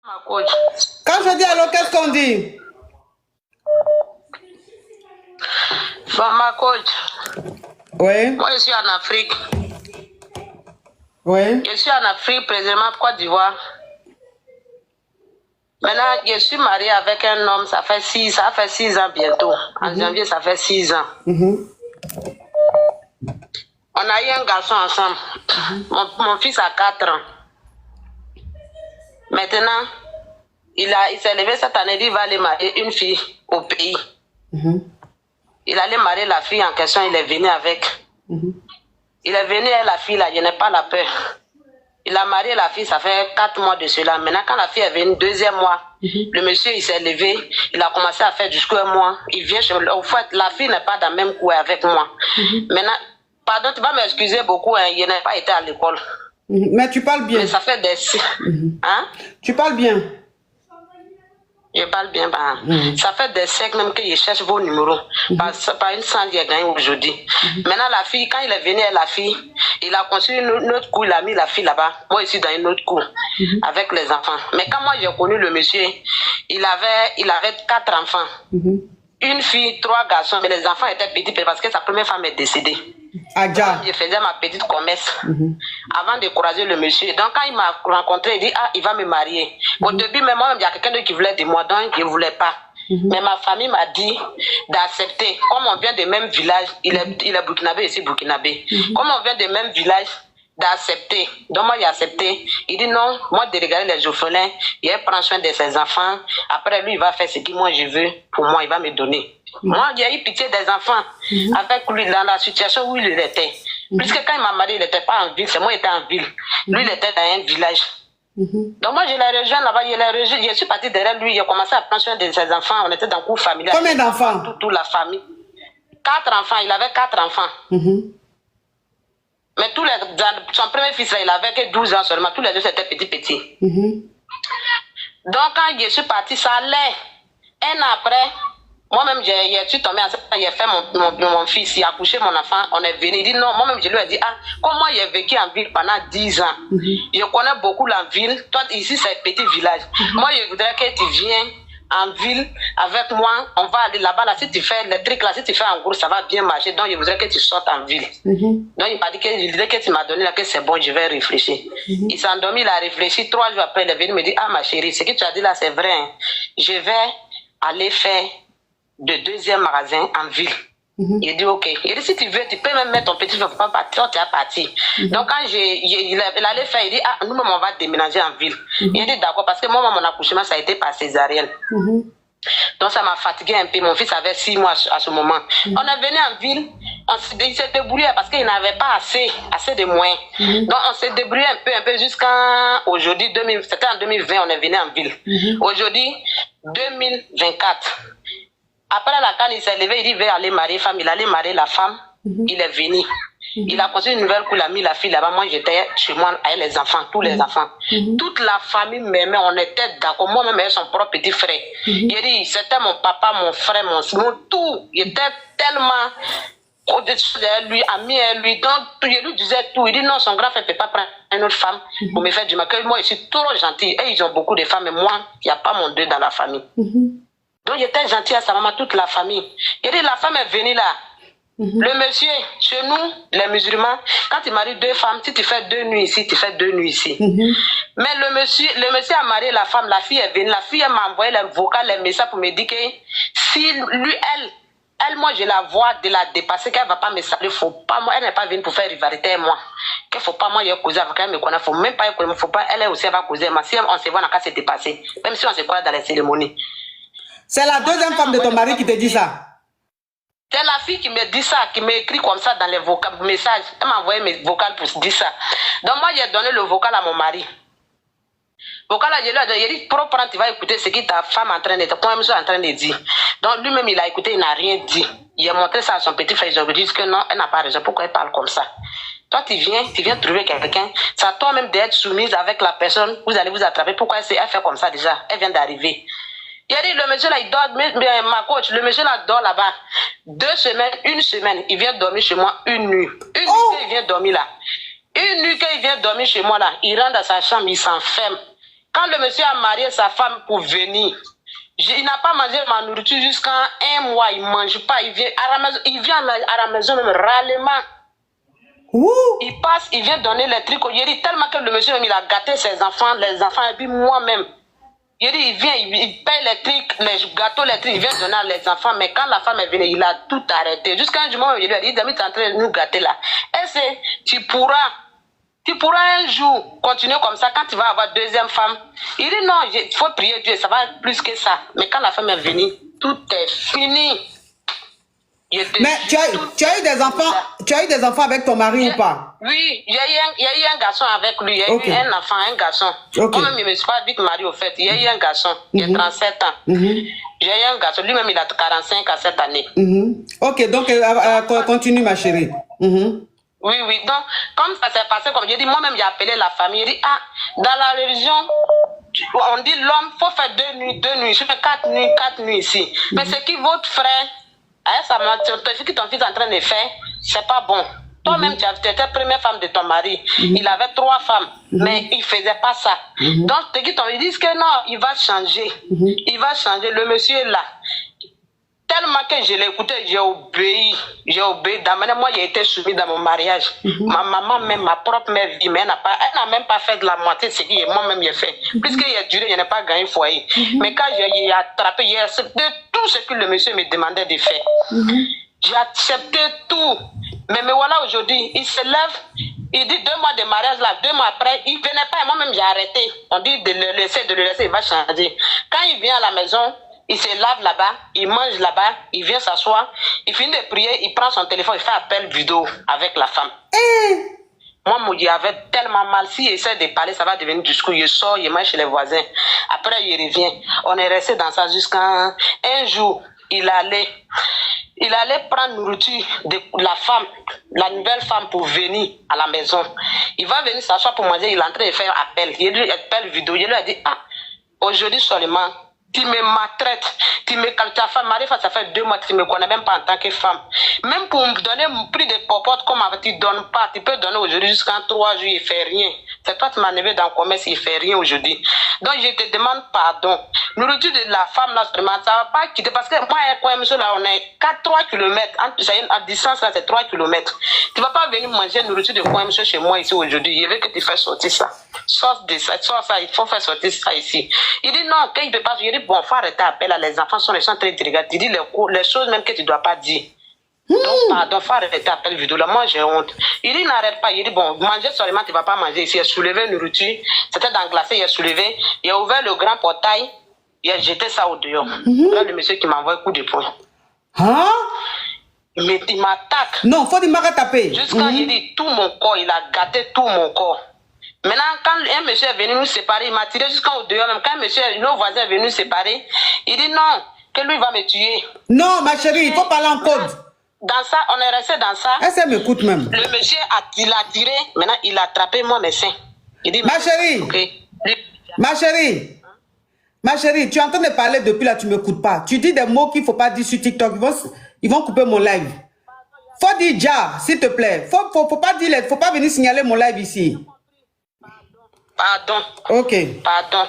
Ma coach. Quand je dis allô, qu'est-ce qu'on dit? Ma coach. Oui. Moi, je suis en Afrique. Oui. Je suis en Afrique, précisément Côte d'Ivoire. Maintenant, je suis mariée avec un homme, ça fait 6 ans bientôt. En janvier, ça fait 6 ans. On a eu un garçon ensemble. Mon fils a 4 ans. Maintenant, il s'est levé cette année, il va aller marier une fille au pays. Il allait marier la fille en question, il est venu avec. Il est venu avec la fille là, je n'ai pas la peur. Il a marié la fille, ça fait 4 mois de cela. Maintenant, quand la fille est venue, 2e mois, le monsieur, il s'est levé, il a commencé à faire jusqu'à un mois. Il vient chez moi. Au fait, la fille n'est pas dans le même cours avec moi. Maintenant, pardon, tu vas m'excuser beaucoup, hein, je n'ai pas été à l'école. Mais tu parles bien. Mais ça fait des... Hein? Tu parles bien. Je parle bien, bah. Ça fait des siècles même que je cherche vos numéros. Par une cent, j'ai gagné aujourd'hui. Maintenant, la fille, quand il est venu avec la fille, il a construit une autre cour, il a mis la fille là-bas. Moi, je suis dans une autre cour, avec les enfants. Mais quand moi, j'ai connu le monsieur, il avait 4 enfants. Une fille, 3 garçons, mais les enfants étaient petits parce que sa première femme est décédée. Je faisais ma petite commerce avant de croiser le monsieur. Donc, quand il m'a rencontré, il dit, ah, il va me marier. Au début, même moi, il y a quelqu'un qui voulait de moi, donc je ne voulais pas. Mais ma famille m'a dit d'accepter. Comme on vient du même village, il est burkinabé, ici burkinabé. Comme on vient du même village, d'accepter. Donc, moi, j'ai accepté. Il dit non, moi, de regarder les orphelins, il prend soin de ses enfants. Après, lui, il va faire ce que moi, je veux. Pour moi, il va me donner. Moi, j'ai eu pitié des enfants avec lui dans la situation où il était. Puisque quand il m'a marié, il n'était pas en ville, c'est moi qui étais en ville. Lui, il était dans un village. Donc moi, je l'ai rejoint là-bas, je suis partie derrière lui, j'ai commencé à prendre soin de ses enfants, on était dans le cours familial. Combien d'enfants? Toute la famille. 4 enfants, il avait 4 enfants. Mais son premier fils, là, il avait que 12 ans seulement, tous les deux étaient petits. Donc quand je suis partie, ça allait. Un an après, moi-même, je suis tombée enceinte, j'ai fait mon fils, il a accouché mon enfant, on est venu. Il dit non, moi-même, je lui ai dit, ah, comme moi, j'ai vécu en ville pendant 10 ans, je connais beaucoup la ville. Toi, ici, c'est un petit village. Moi, je voudrais que tu viennes en ville avec moi, on va aller là-bas, là, si tu fais les trucs là, si tu fais en gros, ça va bien marcher. Donc, je voudrais que tu sortes en ville. Donc, il m'a dit que l'idée que tu m'as donné là, que c'est bon, je vais réfléchir. Il s'est endormi, il a réfléchi. 3 jours après, il est venu me dire, ah, ma chérie, ce que tu as dit là, c'est vrai. Hein. Je vais aller faire de 2e magasin en ville. Il dit ok. Il dit si tu veux, tu peux même mettre ton petit frère, faut pas partir, tu es parti. Donc quand il allait faire, il dit ah, nous-mêmes on va déménager en ville. Il dit d'accord, parce que moi, mon accouchement, ça a été par césarienne. Donc ça m'a fatigué un peu. Mon fils avait 6 mois à ce moment. On est venu en ville, il s'est débrouillé parce qu'il n'avait pas assez de moyens. Donc on s'est débrouillé un peu jusqu'à aujourd'hui, c'était en 2020, on est venu en ville. Aujourd'hui, 2024. Après la canne, il s'est levé, il dit, il veut aller marier femme. Il allait marier la femme. Il est venu. Il a construit une nouvelle cour, il a mis la fille là-bas. Moi, j'étais chez moi avec les enfants, tous les enfants. Toute la famille m'aimait, on était d'accord. Moi-même, avec son propre petit frère. Il dit, c'était mon papa, mon frère, mon tout. Il était tellement au-dessus de lui, ami à lui. Donc, je lui disais tout. Il dit, non, son grand frère ne peut pas prendre une autre femme pour me faire du mal. Moi, je suis trop gentil. Et ils ont beaucoup de femmes, mais moi, il n'y a pas mon deux dans la famille. Donc, j'étais gentil à sa maman, toute la famille. Il dit, la femme est venue là. Le monsieur, chez nous, les musulmans, quand il marie 2 femmes, si tu fais 2 nuits ici, tu fais 2 nuits ici. Mais le monsieur a marié la femme, la fille est venue. La fille, elle m'a envoyé les vocales, les messages pour me dire que si lui, elle, moi, je la vois de la dépasser, qu'elle ne va pas me saluer, faut pas, moi, elle n'est pas venue pour faire rivalité avec moi. Qu'il ne faut pas, moi, je causer avec elle, me connaître, il ne faut même pas, il faut pas, elle aussi, elle va causer. Mais si on se voit, on n'a qu'à se dépasser. Même si on se croise dans les cérémonies. C'est la 2e femme de ton mari qui te dit ça? C'est la fille qui me dit ça, qui m'écrit comme ça dans les messages. Elle m'a envoyé mes vocales pour dire ça. Donc moi, j'ai donné le vocal à mon mari. Vocal, je lui ai donné, il dit, prends, tu vas écouter ce que ta femme est en train de dire, ton monsieur est en train de dire. Donc lui-même, il a écouté, il n'a rien dit. Il a montré ça à son petit frère, ils ont dit que non, elle n'a pas raison, pourquoi elle parle comme ça? Toi, tu viens trouver quelqu'un, c'est à toi-même d'être soumise avec la personne, vous allez vous attraper, pourquoi elle fait comme ça déjà? Elle vient d'arriver. Il a dit, le monsieur là, il dort, ma coach, le monsieur là dort là-bas. 2 semaines, 1 semaine, il vient dormir chez moi 1 nuit. Une nuit qu'il vient dormir là. Une nuit qu'il vient dormir chez moi là, il rentre dans sa chambre, il s'enferme. Quand le monsieur a marié sa femme pour venir, il n'a pas mangé ma nourriture jusqu'à 1 mois. Il ne mange pas. Il vient à la maison même râlement. Il passe, il vient donner les trucs. Il dit tellement que le monsieur même, il a gâté ses enfants, les enfants, et puis moi-même. Il dit, il vient, il paye les trucs, les gâteaux, les trucs, il vient donner à les enfants. Mais quand la femme est venue, il a tout arrêté. Jusqu'à un moment, il lui a dit, Dami, tu es en train de nous gâter là. Est-ce que tu pourras un jour continuer comme ça quand tu vas avoir deuxième femme? Il dit, non, il faut prier Dieu, ça va être plus que ça. Mais quand la femme est venue, tout est fini. Mais tu as eu des enfants, tu as eu des enfants avec ton mari ou pas? Oui, il y a eu un garçon avec lui, il y a eu un enfant, un garçon. Moi-même, je ne me suis pas vite mariée au fait. Il y a eu un garçon, il a 37 ans. J'ai eu un garçon, lui-même il a 45 à cette année. Ok, donc continue ma chérie. Oui, donc comme ça s'est passé, comme je dis, moi-même j'ai appelé la famille, j'ai dit, dans la religion, on dit l'homme, il faut faire 2 nuits, je fais 4 nuits ici. Mais ce qui votre frère, ton fils est en train de faire, c'est pas bon. Toi-même, tu étais la première femme de ton mari. Il avait 3 femmes, mais il ne faisait pas ça. Donc, ils disent que non, il va changer. Il va changer. Le monsieur est là. Tellement que je l'ai écouté, j'ai obéi. Moi, j'ai été soumise dans mon mariage. Ma maman, même ma propre mère, vie, mais elle n'a même pas fait de la moitié de ce que moi-même j'ai fait. Puisqu'il a duré, je n'ai pas gagné foyer. Mais quand j'ai attrapé, j'ai accepté tout ce que le monsieur me demandait de faire. J'ai accepté tout. Mais voilà, aujourd'hui, il se lève, il dit 2 mois de mariage, là, 2 mois après, il ne venait pas, et moi-même j'ai arrêté. On dit de le laisser, il va changer. Quand il vient à la maison, il se lave là-bas, il mange là-bas, il vient s'asseoir, il finit de prier, il prend son téléphone, il fait appel vidéo avec la femme. Moi, il avait tellement mal. S'il essaie de parler, ça va devenir du coup. Il sort, il mange chez les voisins. Après, il revient. On est resté dans ça jusqu'à un jour. Il allait prendre nourriture de la femme, la nouvelle femme pour venir à la maison. Il va venir s'asseoir pour manger, il est en train de faire appel. Il lui appelle vidéo. Il lui a dit, aujourd'hui seulement, tu me maltraites, ta femme, ça fait 2 mois que tu ne me connais même pas en tant que femme. Même pour me donner un prix de popote, comme tu ne donnes pas, tu peux donner aujourd'hui jusqu'à 3 jours, il ne fait rien. C'est toi qui m'as enlevé dans le commerce, il ne fait rien aujourd'hui. Donc je te demande pardon. Nourriture de la femme, là, ça ne va pas quitter. Parce que moi, là, on est 3 km. À distance, là, c'est 3 km. Tu ne vas pas venir manger nourriture de quoi, monsieur, chez moi ici aujourd'hui. Je veux que tu fasses sortir ça. Sors ça, il faut faire sortir ça ici. Il dit non, qu'il ne peut pas. Je dis bon, il faut arrêter à là. Les enfants sont très délicats. Tu dis les choses même que tu ne dois pas dire. Donc, pardon, il faut arrêter à vidéo. Là, moi, j'ai honte. Il dit n'arrête pas. Il dit bon, manger seulement, tu ne vas pas manger ici. Il a soulevé une nourriture. C'était dans le glacé, il a soulevé. Il a ouvert le grand portail. Il a jeté ça au dehors. Là, le monsieur qui m'envoie un coup de poing. Mais il m'attaque. Non, il faut dire qu'il taper. Jusqu'à il dit tout mon corps, il a gâté tout mon corps. Maintenant, quand un monsieur est venu nous séparer, il m'a tiré jusqu'au dehors. Même quand nos voisins est venu nous séparer, il dit non, que lui va me tuer. Non, ma chérie, il faut parler en code. Dans ça, on est resté dans ça. Elle m'écoute même. Le monsieur, il a tiré, maintenant il a attrapé mon médecin. Il dit, ma chérie, ma chérie, tu es en train de parler depuis là, tu ne m'écoutes pas. Tu dis des mots qu'il ne faut pas dire sur TikTok. Ils vont couper mon live. Faut dire ja, s'il te plaît. Faut pas dire, faut pas venir signaler mon live ici. Pardon. Ok. Pardon.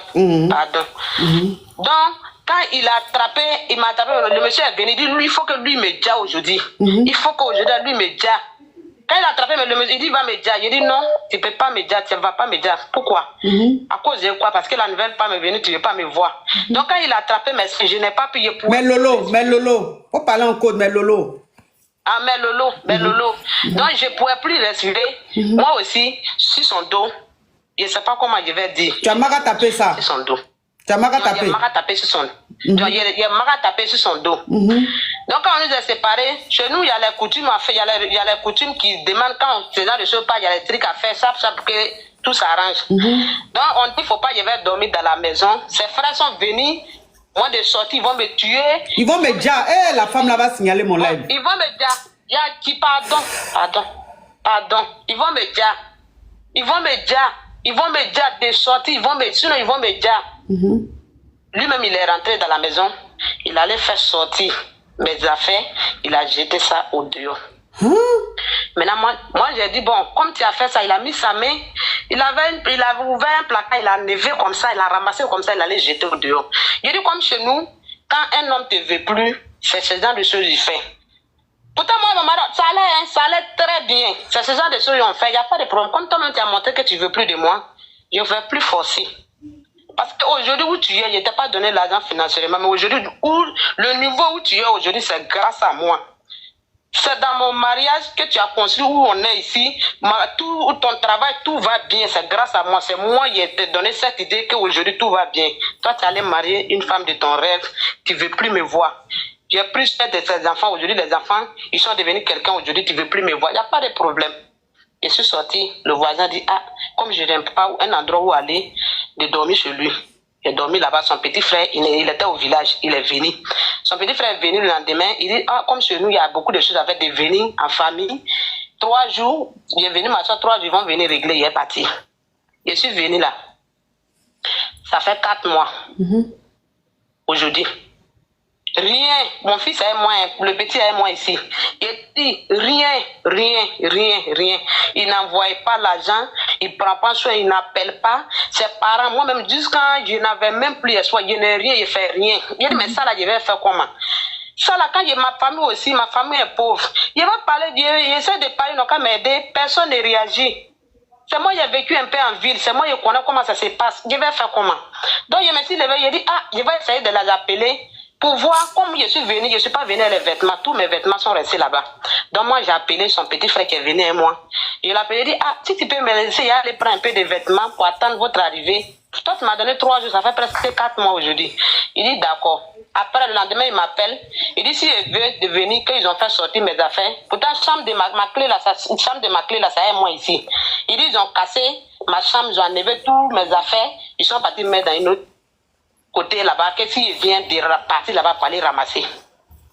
Pardon. Donc, quand il a attrapé, il m'a attrapé, le monsieur est venu, il dit, lui, il faut que lui me dise aujourd'hui. Il faut qu'aujourd'hui, lui me dise. Quand il a attrapé, le monsieur, il dit, il va me dire. Il dit, non, tu ne peux pas me dire, tu ne vas pas me dire. Pourquoi? À cause de quoi? Parce que la nouvelle femme est venue, tu ne veux pas me voir. Donc, quand il a attrapé, mais je n'ai pas payé pour... Mais Lolo, faut parler en code, mais Lolo. Mais Lolo. Donc, je ne pourrais plus respirer. Moi aussi, sur son dos. Je ne sais pas comment je vais dire. Tu as mal tapé ça. Sur son dos. Tu as mal tapé. Il a mal tapé sur son dos. Il a mal tapé sur son dos. Donc, quand on nous est séparés, chez nous, il y a les coutumes à faire. Il y a les coutumes qui demandent quand on fait des choses pas, il y a les trucs à faire, ça pour que tout s'arrange. Donc, on dit, il ne faut pas, je vais dormir dans la maison. Ses frères sont venus. Moi, de sortir, ils vont me tuer. Ils vont me dire, la femme là va signaler mon live. Ils vont me dire, il y a qui, pardon. Ils vont me dire. Ils vont me dire de sortir, sinon ils vont me dire. Lui-même, il est rentré dans la maison, il allait faire sortir mes affaires, il a jeté ça au dehors. Maintenant, moi j'ai dit, bon, comme tu as fait ça, il a mis sa main, il avait ouvert un placard, il a levé comme ça, il a ramassé comme ça, il allait jeter au dehors. Il dit, comme chez nous, quand un homme ne te veut plus, c'est ce genre de choses qu'il fait. Pourtant, moi, maman, ça allait très bien. C'est ce genre de choses qu'on fait, il n'y a pas de problème. Comme toi-même, tu as montré que tu ne veux plus de moi, je ne vais plus forcer. Parce qu'aujourd'hui où tu es, je ne t'ai pas donné l'argent financièrement, mais aujourd'hui, le niveau où tu es aujourd'hui, c'est grâce à moi. C'est dans mon mariage que tu as construit où on est ici, tout ton travail, tout va bien, c'est grâce à moi. C'est moi qui t'ai donné cette idée qu'aujourd'hui tout va bien. Toi, tu allais marier une femme de ton rêve, tu ne veux plus me voir. J'ai plus fait de ces enfants aujourd'hui, les enfants, ils sont devenus quelqu'un aujourd'hui, tu ne veux plus me voir. Il n'y a pas de problème. Je suis sorti, le voisin dit, ah, comme je n'aime pas un endroit où aller, de dormir chez lui. J'ai dormi là-bas, son petit frère, il était au village, il est venu. Son petit frère est venu le lendemain, il dit, ah, comme chez nous, il y a beaucoup de choses à faire, de venir en famille. 3 jours, il est venu m'asseoir, 3 jours, ils vont venir régler, il est parti. Je suis venu là. Ça fait 4 mois. Aujourd'hui. Rien. Mon fils est moi, le petit est moi ici. Il dit rien. Il n'envoie pas l'argent, il ne prend pas soin, il n'appelle pas. Ses parents, moi-même, jusqu'à je n'avais même plus espoir, je n'ai rien, je fais rien. Il dit, mais ça là, je vais faire comment? Ça là, quand j'ai ma famille aussi, ma famille est pauvre. Je vais parler, j'essaie de parler, ils n'ont qu'à m'aider, personne ne réagit. C'est moi qui ai vécu un peu en ville, c'est moi qui connais comment ça se passe. Je vais faire comment? Donc je me suis levé, je dit, ah, je vais essayer de les appeler. Pour voir, comme je suis venu, je ne suis pas venu les vêtements, tous mes vêtements sont restés là-bas. Donc moi, j'ai appelé son petit frère qui est venu et moi. Je l'ai appelé, il dit, ah, si tu peux me laisser aller prendre un peu de vêtements pour attendre votre arrivée. Toi, tu m'as donné 3 jours, ça fait presque 4 mois aujourd'hui. Il dit, d'accord. Après, le lendemain, il m'appelle. Il dit, si je veux devenir, qu'ils ont fait sortir mes affaires. Pourtant, chambre de ma clé, là, chambre de ma clé, là, ça est moi ici. Il dit, ils ont cassé ma chambre, ils ont enlevé toutes mes affaires. Ils sont partis me mettre dans une autre côté là-bas, que s'il vient de partir là-bas pour aller ramasser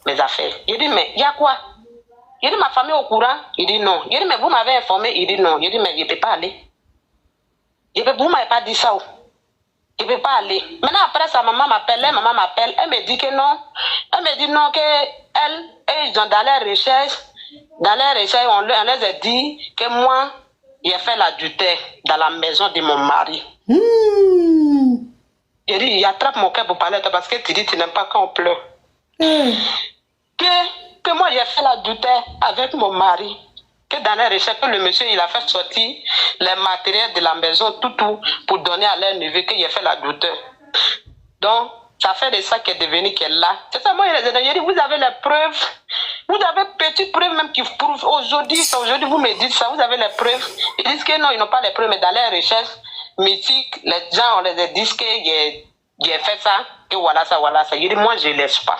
mes affaires. Il dit, mais il y a quoi? Il dit, ma famille est au courant? Il dit, non. Il dit, mais vous m'avez informé? Il dit, non. Il dit, mais je ne peux pas aller. Vous ne m'avez pas dit ça. Je ne peux pas aller. Maintenant, après, sa maman m'appelle, elle me dit que non. Elle me dit non, ils ont dans les recherches, on les a dit que moi, j'ai fait l'adultère dans la maison de mon mari. Il dit, il attrape mon cœur pour parler de toi parce que tu dis, tu n'aimes pas quand on pleure. Que moi, j'ai fait l'adultère avec mon mari. Que dans les recherches, que le monsieur, il a fait sortir les matériels de la maison, tout, pour donner à leur neveu, que j'ai fait l'adultère. Donc, ça fait de ça qu'elle est devenue qu'elle est là. C'est ça, moi, il dit, vous avez les preuves. Vous avez petites preuves même qui prouvent. Aujourd'hui, vous me dites ça, vous avez les preuves. Ils disent que non, ils n'ont pas les preuves, mais dans les recherches, mythique, les gens, on les dit que j'ai fait ça, que voilà ça. Je dis, moi, je ne laisse pas.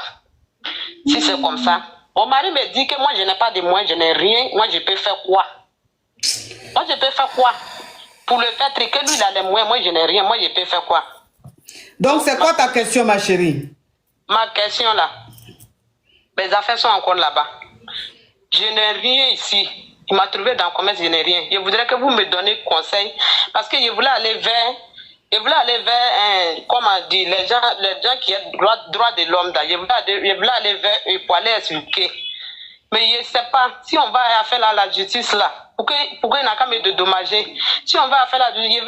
Si c'est comme ça. Mon mari me dit que moi, je n'ai pas de moyens, je n'ai rien. Moi, je peux faire quoi? Pour le faire que lui, il a les moyens, moi, je n'ai rien. Moi, je peux faire quoi? Donc, c'est quoi ta question, ma chérie? Ma question, là. Mes affaires sont encore là-bas. Je n'ai rien ici. Il m'a trouvé dans le commerce, je n'ai rien. Je voudrais que vous me donniez conseil. Parce que je voulais aller vers, comment dire, les gens qui ont droit de l'homme. Je voulais aller vers eux pour aller expliquer. Mais je ne sais pas, si on va faire la justice là, pourquoi il n'a qu'à me dédommager? Si on va faire la justice,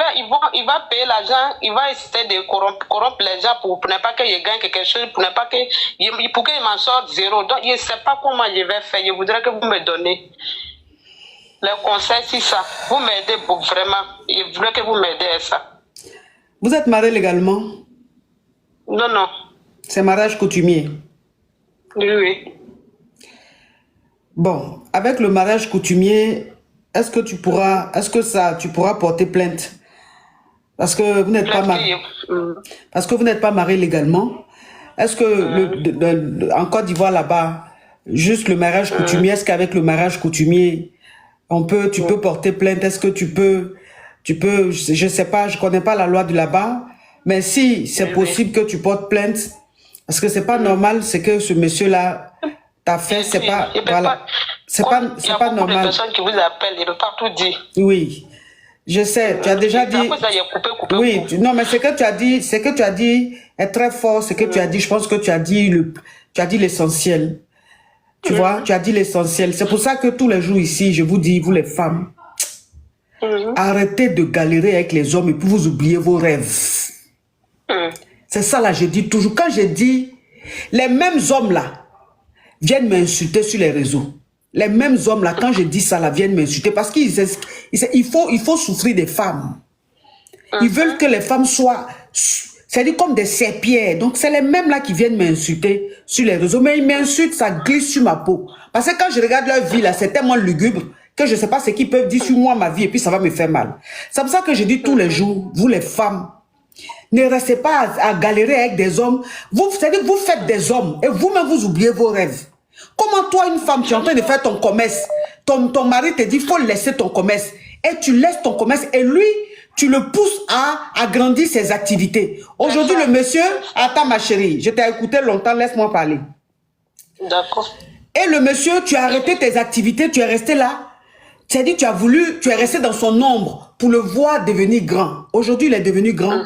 il va payer l'argent, il va essayer de corrompre les gens pour ne pas qu'il gagne quelque chose, pour qu'il m'en sorte zéro. Donc je ne sais pas comment je vais faire. Je voudrais que vous me donnez les conseils si ça. Vous m'aidez vraiment. Je voudrais que vous m'aidez à ça. Vous êtes marié légalement? Non. C'est mariage coutumier? Oui. Bon, avec le mariage coutumier, est-ce que tu pourras porter plainte? Parce que vous n'êtes pas marié. Parce que vous n'êtes pas marié légalement. Est-ce que en Côte d'Ivoire là-bas, juste le mariage coutumier, est-ce qu'avec le mariage coutumier, tu peux porter plainte? Est-ce que tu peux, je sais pas, je connais pas la loi de là-bas, mais si c'est possible que tu portes plainte, parce que c'est pas normal, c'est que ce monsieur-là t'as fait, c'est pas, voilà, c'est pas normal. Il y a beaucoup de personnes qui vous appellent, ils ne peuvent pas tout dire. Oui, je sais, tu as déjà dit. Oui, non, mais ce que tu as dit est très fort, ce que tu as dit, je pense que tu as dit l'essentiel. Tu vois, tu as dit l'essentiel. C'est pour ça que tous les jours ici, je vous dis, vous les femmes, arrêtez de galérer avec les hommes et puis vous oubliez vos rêves. C'est ça là, je dis toujours. Quand je dis, les mêmes hommes là viennent m'insulter sur les réseaux. Les mêmes hommes là, quand je dis ça là, viennent m'insulter parce qu'il faut souffrir des femmes. Ils veulent que les femmes soient... C'est-à-dire comme des serpillères. Donc, c'est les mêmes là qui viennent m'insulter sur les réseaux. Mais ils m'insultent, ça glisse sur ma peau. Parce que quand je regarde leur vie là, c'est tellement lugubre que je ne sais pas ce qu'ils peuvent dire sur moi, ma vie, et puis ça va me faire mal. C'est pour ça que je dis tous les jours, vous les femmes, ne restez pas à galérer avec des hommes. C'est-à-dire que vous faites des hommes et vous-même vous oubliez vos rêves. Comment toi, une femme, tu es en train de faire ton commerce, ton mari te dit, il faut laisser ton commerce. Et tu laisses ton commerce et lui... Tu le pousses à agrandir ses activités. Aujourd'hui, le monsieur, attends ma chérie, je t'ai écouté longtemps, laisse-moi parler. D'accord. Et le monsieur, tu as arrêté tes activités, tu es resté là. Tu as dit, tu es resté dans son ombre pour le voir devenir grand. Aujourd'hui, il est devenu grand.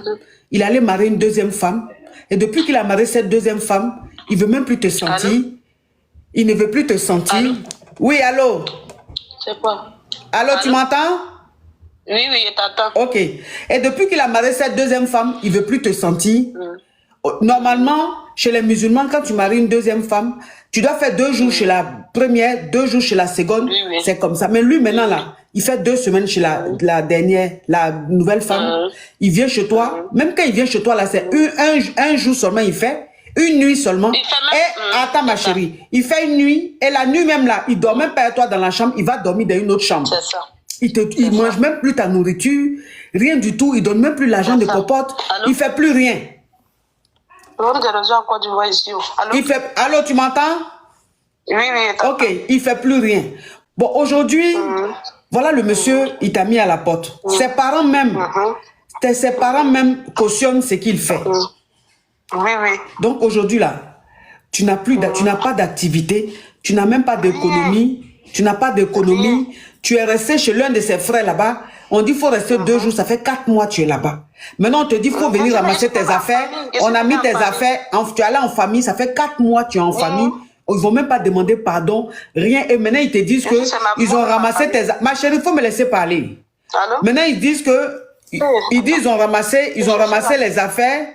Il allait marier une deuxième femme. Et depuis qu'il a marié cette deuxième femme, il ne veut même plus te sentir. Allô? Il ne veut plus te sentir. Allô? Oui, allô? C'est quoi? Allô, tu m'entends? Oui, je t'attends. Ok. Et depuis qu'il a marié cette deuxième femme, il ne veut plus te sentir. Normalement, chez les musulmans, quand tu maries une deuxième femme, tu dois faire 2 jours chez la première, 2 jours chez la seconde. Oui. C'est comme ça. Mais lui, maintenant, là, il fait 2 semaines chez la dernière, la nouvelle femme. Il vient chez toi. Même quand il vient chez toi, là, c'est un jour seulement il fait. Une nuit seulement. Et attends, ma chérie. Il fait une nuit. Et la nuit même, là, il ne dort même pas avec toi dans la chambre. Il va dormir dans une autre chambre. C'est ça. Il ne mange même plus ta nourriture, rien du tout, il ne donne même plus l'argent de popote, il ne fait plus rien. Allô, tu m'entends? Oui. Ok, il ne fait plus rien. Bon, aujourd'hui, voilà le monsieur, il t'a mis à la porte. Ses parents même cautionnent ce qu'il fait. Oui. Donc aujourd'hui, là, tu n'as pas d'activité, tu n'as même pas d'économie, tu es resté chez l'un de ses frères là-bas. On dit qu'il faut rester 2 jours, ça fait 4 mois que tu es là-bas. Maintenant, on te dit qu'il faut venir ramasser tes affaires. On a mis tes affaires, tu es allé en famille, ça fait 4 mois que tu es en famille. Ils ne vont même pas demander pardon, rien. Et maintenant, ils te disent qu'ils ont ramassé tes affaires. Ma chérie, il faut me laisser parler. Allô? Maintenant, ils disent ils ont ramassé les affaires.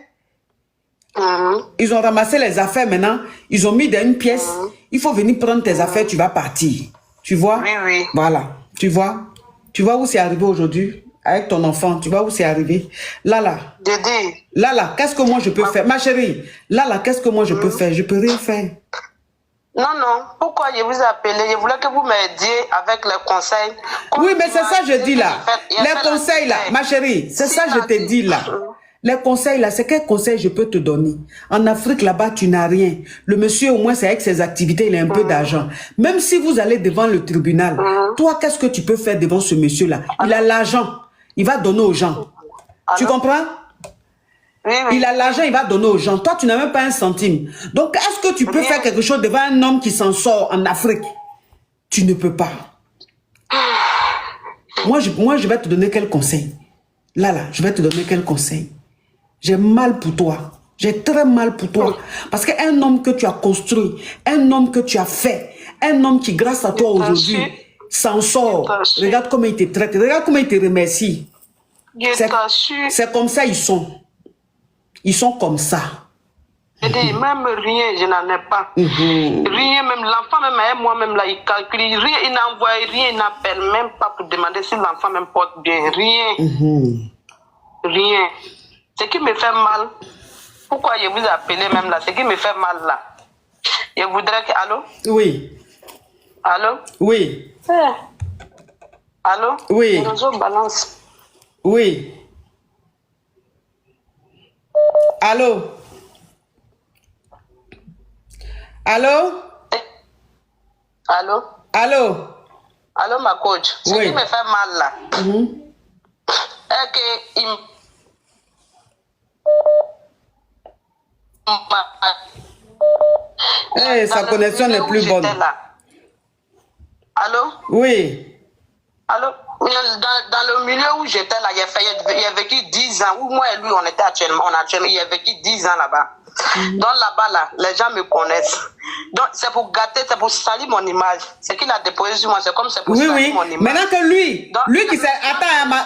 Ils ont ramassé les affaires maintenant. Ils ont mis dans une pièce. Il faut venir prendre tes affaires, tu vas partir. Tu vois? Oui. Voilà. Tu vois où c'est arrivé aujourd'hui? Avec ton enfant, tu vois où c'est arrivé? Lala. Dédé. Lala, qu'est-ce que moi je peux faire? Ma chérie, Lala, qu'est-ce que moi je peux faire? Je peux rien faire. Non. Pourquoi je vous ai appelé? Je voulais que vous m'aidiez avec les conseils. Oui, mais c'est ça que je dis là. Les conseils là, ma chérie, c'est ça que je te dis là. Les conseils là, c'est quel conseil je peux te donner? En Afrique là-bas, tu n'as rien. Le monsieur, au moins, c'est avec ses activités, il a un peu d'argent. Même si vous allez devant le tribunal, toi, qu'est-ce que tu peux faire devant ce monsieur-là? Il a l'argent, il va donner aux gens. Tu comprends? Oui. Il a l'argent, il va donner aux gens. Toi, tu n'as même pas un centime. Donc, est-ce que tu peux faire quelque chose devant un homme qui s'en sort en Afrique? Tu ne peux pas. Moi, je vais te donner quel conseil? Là, je vais te donner quel conseil? J'ai mal pour toi. J'ai très mal pour toi. Parce qu'un homme que tu as construit, un homme que tu as fait, un homme qui, grâce à toi aujourd'hui, s'en sort. Regarde comment il te traite. Regarde comment il te remercie. C'est comme ça ils sont. Ils sont comme ça. Même rien, je n'en ai pas. Rien, même l'enfant, même moi-même, là, il calcule rien, il n'envoie rien, il n'appelle même pas pour demander si l'enfant même porte bien. Rien. Rien. Ce qui me fait mal, pourquoi je vous ai appelé même là, ce qui me fait mal là, je voudrais que... Allô? Oui. Allô? Oui. Allô? Oui. Le réseau balance. Oui. Allô? Allô? Allô? Allô? Allô, ma coach? Ce qui me fait mal là, est que... Sa connexion n'est plus bonne. Allô? Oui. Allô? Oui, Dans le milieu où j'étais là, il a vécu 10 ans, où moi et lui, on était actuellement, il a vécu 10 ans là-bas. Donc là-bas, là, les gens me connaissent. Donc c'est pour gâter, c'est pour salir mon image. C'est qu'il a déposé sur moi, c'est comme c'est pour salir mon image. Maintenant que lui qui s'est...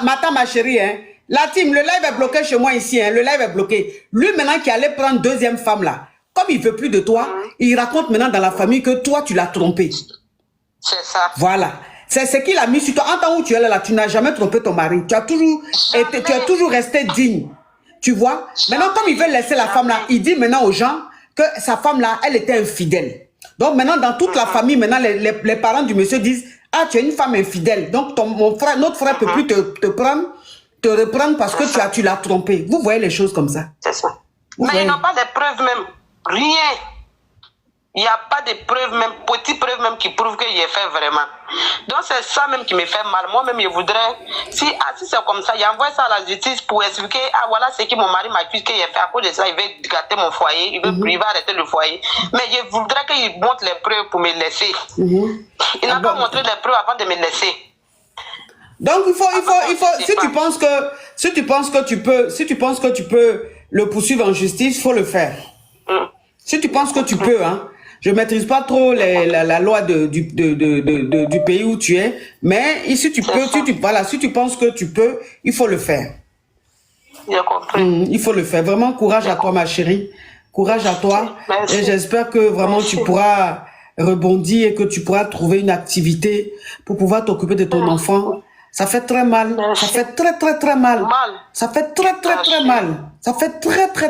Attends, ma chérie, hein. La team, le live est bloqué chez moi ici, hein. Le live est bloqué. Lui maintenant qui allait prendre deuxième femme là, comme il veut plus de toi, il raconte maintenant dans la famille que toi, tu l'as trompé. C'est ça. Voilà. C'est ce qu'il a mis sur toi. En temps où tu es là, tu n'as jamais trompé ton mari. Tu as toujours resté digne. Tu vois? Maintenant, comme il veut laisser la femme là, il dit maintenant aux gens que sa femme là, elle était infidèle. Donc maintenant, dans toute la famille, maintenant, les parents du monsieur disent, ah, tu es une femme infidèle. Donc notre frère peut plus te reprendre parce que tu l'as trompé. Vous voyez les choses comme ça. C'est ça. Mais ils n'ont pas de preuves même. Rien. Il n'y a pas de preuves même, petites preuves même qui prouvent qu'il a fait vraiment. Donc c'est ça même qui me fait mal. Moi-même, je voudrais, si c'est comme ça, il envoie ça à la justice pour expliquer, ah voilà ce que mon mari m'accuse qu'il a fait. À cause de ça, il veut gâter mon foyer, il va arrêter le foyer. Mais je voudrais qu'il montre les preuves pour me laisser. Il n'a pas montré les preuves avant de me laisser. Donc il faut, si tu penses que tu peux le poursuivre en justice, il faut le faire. Si tu penses que tu peux, hein. Je ne maîtrise pas trop la loi du pays où tu es, mais si tu peux, si tu penses que tu peux, il faut le faire. J'ai compris. Il faut le faire. Vraiment, courage à toi, ma chérie. Courage à toi. Merci. Et j'espère que vraiment tu pourras rebondir et que tu pourras trouver une activité pour pouvoir t'occuper de ton enfant. Ça fait très mal. Merci. Ça fait très mal. Ça fait très mal. Ça fait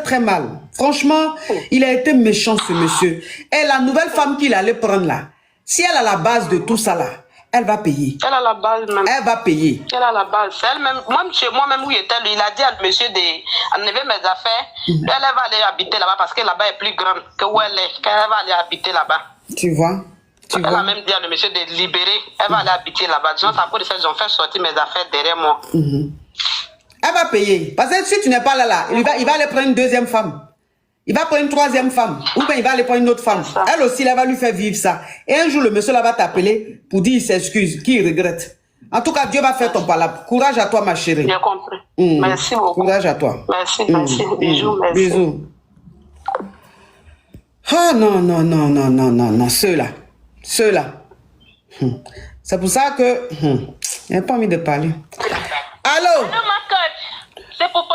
très mal. Franchement, il a été méchant ce monsieur. Et la nouvelle femme qu'il allait prendre là, si elle a la base de tout ça là, elle va payer. Elle a la base même. Elle va payer. Elle a la base. Elle-même, même chez moi-même où il était, il a dit à monsieur d'enlever mes affaires. Elle va aller habiter là-bas parce que là-bas est plus grande que où elle est. Elle va aller habiter là-bas. Tu vois? Elle a même dit à le monsieur de libérer. Elle va aller habiter là-bas. Disons, à cause de ça, ils ont fait sortir mes affaires derrière moi. Elle va payer. Parce que si tu n'es pas là, il va aller prendre une deuxième femme. Il va prendre une troisième femme. Ou bien il va aller prendre une autre femme. Elle aussi, elle va lui faire vivre ça. Et un jour, le monsieur là va t'appeler pour dire qu'il s'excuse, qu'il regrette. En tout cas, Dieu va faire ton palabre. Courage à toi, ma chérie. J'ai compris. Merci beaucoup. Courage à toi. Merci. Bisous, merci. Bisous. Ah non. Ceux-là. C'est pour ça que... j'ai pas envie de parler. Allô? C'est pour